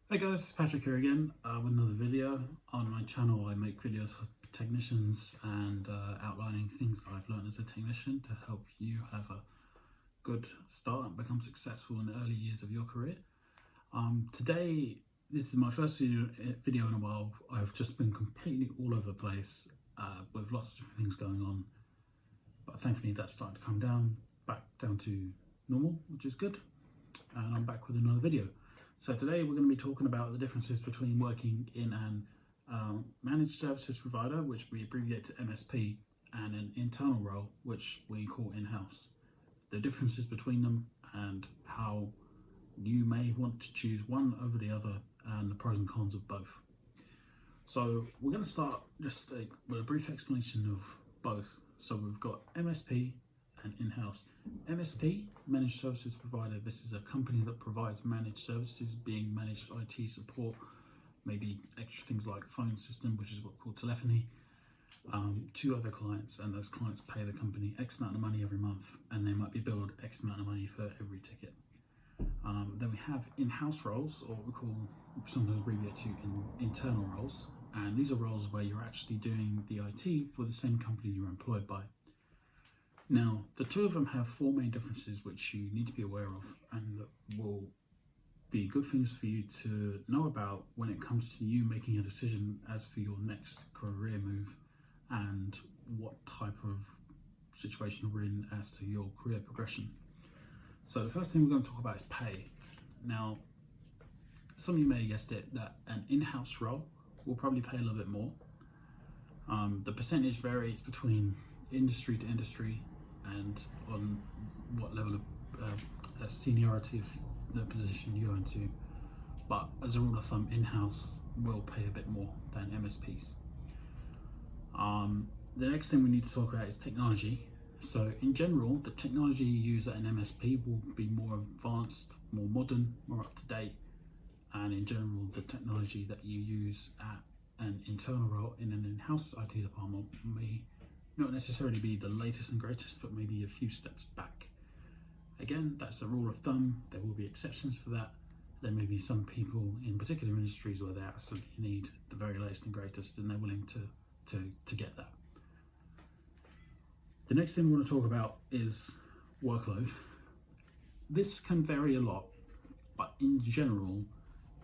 Hey guys, it's Patrick here again with another video. On my channel I make videos for technicians and outlining things that I've learned as a technician to help you have a good start and become successful in the early years of your career. Today, this is my first video in a while. I've just been completely all over the place with lots of different things going on, but thankfully that's starting to come back down to normal, which is good, and I'm back with another video. So today we're going to be talking about the differences between working in an managed services provider, which we abbreviate to MSP, and an internal role, which we call in-house. The differences between them and how you may want to choose one over the other, and the pros and cons of both. So we're going to start just with a brief explanation of both. So we've got MSP and in-house. MSP, managed services provider. This is a company that provides managed services, being managed IT support, maybe extra things like phone system, which is what we call telephony, to other clients, and those clients pay the company X amount of money every month, and they might be billed X amount of money for every ticket. Then we have in-house roles, or what we call, sometimes abbreviate to internal roles, and these are roles where you're actually doing the IT for the same company you're employed by. Now, the two of them have four main differences which you need to be aware of, and that will be good things for you to know about when it comes to you making a decision as for your next career move and what type of situation you're in as to your career progression. So the first thing we're going to talk about is pay. Now, some of you may have guessed it, that an in-house role will probably pay a little bit more. The percentage varies between industry to industry and on what level of seniority of the position you go into, but as a rule of thumb, in-house will pay a bit more than MSPs. The next thing we need to talk about is technology. So in general, the technology you use at an MSP will be more advanced, more modern, more up to date, and in general the technology that you use at an internal role in an in-house IT department may not necessarily be the latest and greatest, but maybe a few steps back. Again, that's a rule of thumb. There will be exceptions for that. There may be some people in particular industries where they absolutely need the very latest and greatest, and they're willing to get that. The next thing we want to talk about is workload. This can vary a lot, but in general,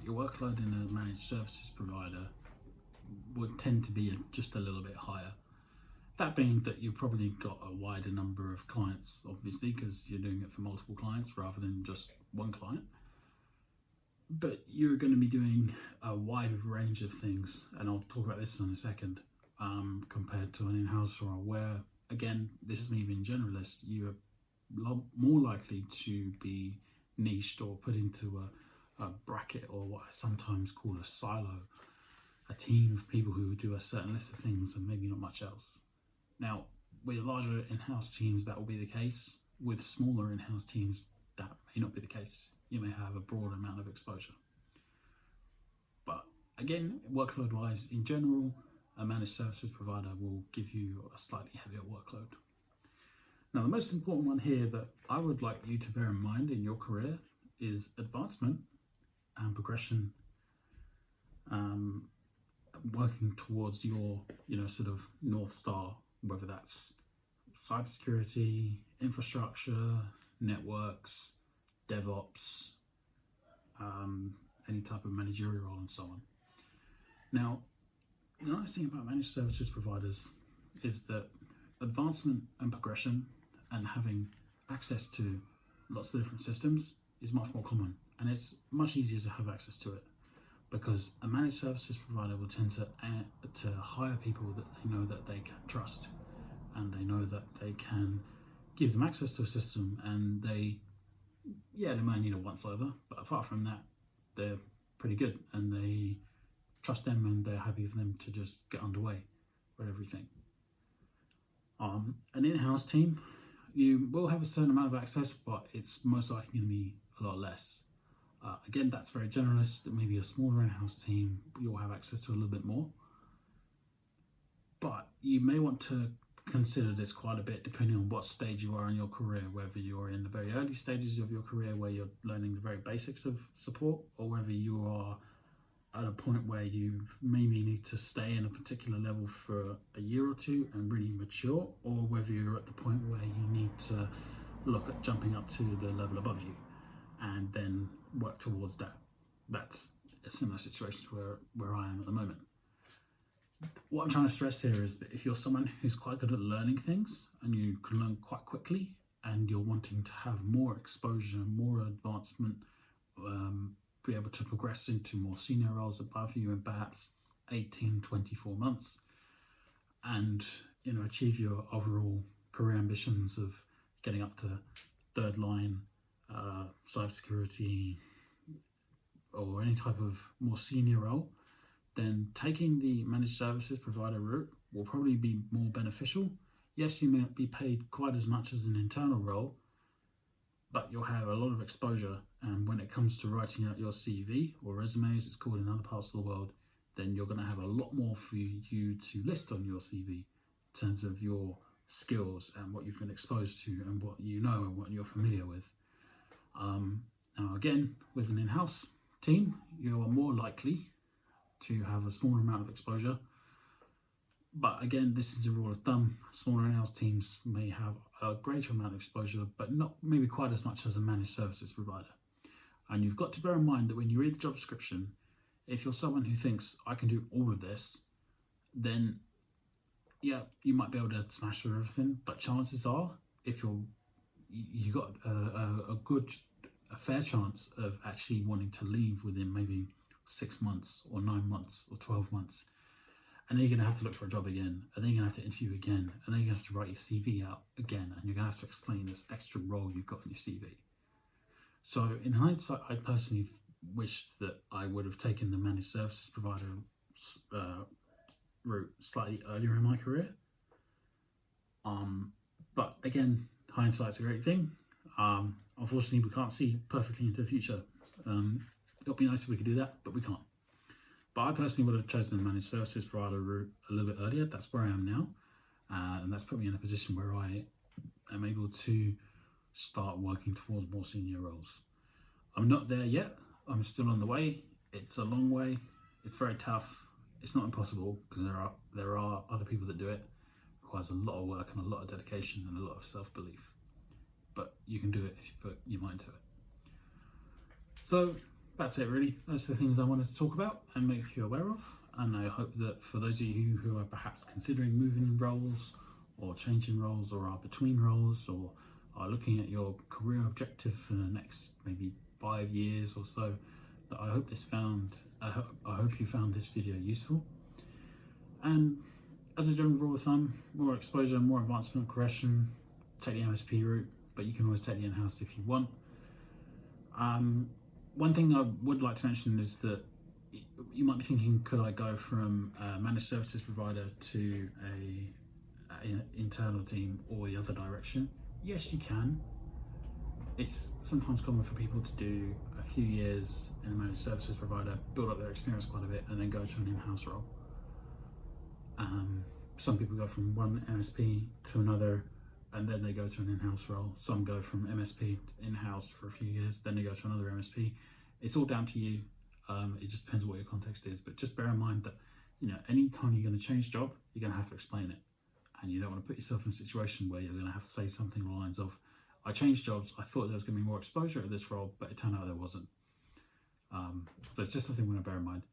your workload in a managed services provider would tend to be just a little bit higher. That being that you've probably got a wider number of clients, obviously, because you're doing it for multiple clients rather than just one client. But you're going to be doing a wide range of things, and I'll talk about this in a second, compared to an in-house role where, again, this is me being generalist, you're more likely to be niched or put into a bracket, or what I sometimes call a silo, a team of people who do a certain list of things and maybe not much else. Now, with larger in-house teams, that will be the case. With smaller in-house teams, that may not be the case. You may have a broad amount of exposure. But again, workload-wise, in general, a managed services provider will give you a slightly heavier workload. Now, the most important one here that I would like you to bear in mind in your career is advancement and progression, working towards your, sort of North Star, whether that's cybersecurity, infrastructure, networks, DevOps, any type of managerial role, and so on. Now, the nice thing about managed services providers is that advancement and progression and having access to lots of different systems is much more common, and it's much easier to have access to it, because a managed services provider will tend to hire people that they know that they can trust, and they know that they can give them access to a system, and they might need a once over, but apart from that, they're pretty good, and they trust them, and they're happy for them to just get underway with everything. An in-house team, you will have a certain amount of access, but it's most likely going to be a lot less. Again, that's very generalist. Maybe a smaller in-house team, you'll have access to a little bit more. But you may want to consider this quite a bit depending on what stage you are in your career, whether you're in the very early stages of your career where you're learning the very basics of support, or whether you are at a point where you maybe need to stay in a particular level for a year or two and really mature, or whether you're at the point where you need to look at jumping up to the level above you and then work towards that. That's a similar situation to where I am at the moment. What I'm trying to stress here is that if you're someone who's quite good at learning things and you can learn quite quickly, and you're wanting to have more exposure, more advancement, be able to progress into more senior roles above you in perhaps 18, 24 months, and achieve your overall career ambitions of getting up to third line, cybersecurity, or any type of more senior role, then taking the managed services provider route will probably be more beneficial. Yes, you may not be paid quite as much as an internal role, but you'll have a lot of exposure. And when it comes to writing out your CV, or resume as it's called in other parts of the world, then you're going to have a lot more for you to list on your CV in terms of your skills and what you've been exposed to and what you know and what you're familiar with. Now again, with an in-house team, you are more likely to have a smaller amount of exposure. But again, this is a rule of thumb. Smaller in-house teams may have a greater amount of exposure, but not maybe quite as much as a managed services provider. And you've got to bear in mind that when you read the job description, if you're someone who thinks I can do all of this, then yeah, you might be able to smash through everything. But chances are, if you got a fair chance of actually wanting to leave within maybe 6 months or 9 months or 12 months. And then you're going to have to look for a job again, and then you're going to have to interview again, and then you're going to have to write your CV out again, and you're going to have to explain this extra role you've got in your CV. So in hindsight, I personally wish that I would have taken the managed services provider route slightly earlier in my career. But again, hindsight's a great thing. Unfortunately, we can't see perfectly into the future. It would be nice if we could do that, but we can't. But I personally would have chosen the managed services provider route a little bit earlier. That's where I am now. And that's put me in a position where I am able to start working towards more senior roles. I'm not there yet. I'm still on the way. It's a long way. It's very tough. It's not impossible, because there are other people that do it. It requires a lot of work and a lot of dedication and a lot of self-belief. But you can do it if you put your mind to it. So that's it really. That's the things I wanted to talk about and make you aware of. And I hope that for those of you who are perhaps considering moving roles or changing roles, or are between roles, or are looking at your career objective for the next maybe 5 years or so, that I hope you found this video useful. And as a general rule of thumb, more exposure, more advancement, progression, take the MSP route, but you can always take the in-house if you want. One thing I would like to mention is that you might be thinking, could I go from a managed services provider to an internal team, or the other direction? Yes, you can. It's sometimes common for people to do a few years in a managed services provider, build up their experience quite a bit, and then go to an in-house role. Some people go from one MSP to another, and then they go to an in-house role. Some go from MSP to in-house for a few years, then they go to another MSP. It's all down to you. It just depends what your context is. But just bear in mind that, any time you're going to change job, you're going to have to explain it. And you don't want to put yourself in a situation where you're going to have to say something along the lines of, I changed jobs, I thought there was going to be more exposure at this role, but it turned out there wasn't. But it's just something we want to bear in mind.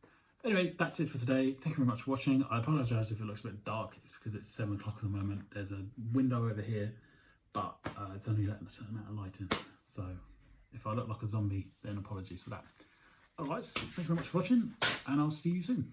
Anyway, that's it for today. Thank you very much for watching. I apologise if it looks a bit dark. It's because it's 7 o'clock at the moment. There's a window over here, but it's only letting a certain amount of light in. So if I look like a zombie, then apologies for that. Otherwise, thank you very much for watching, and I'll see you soon.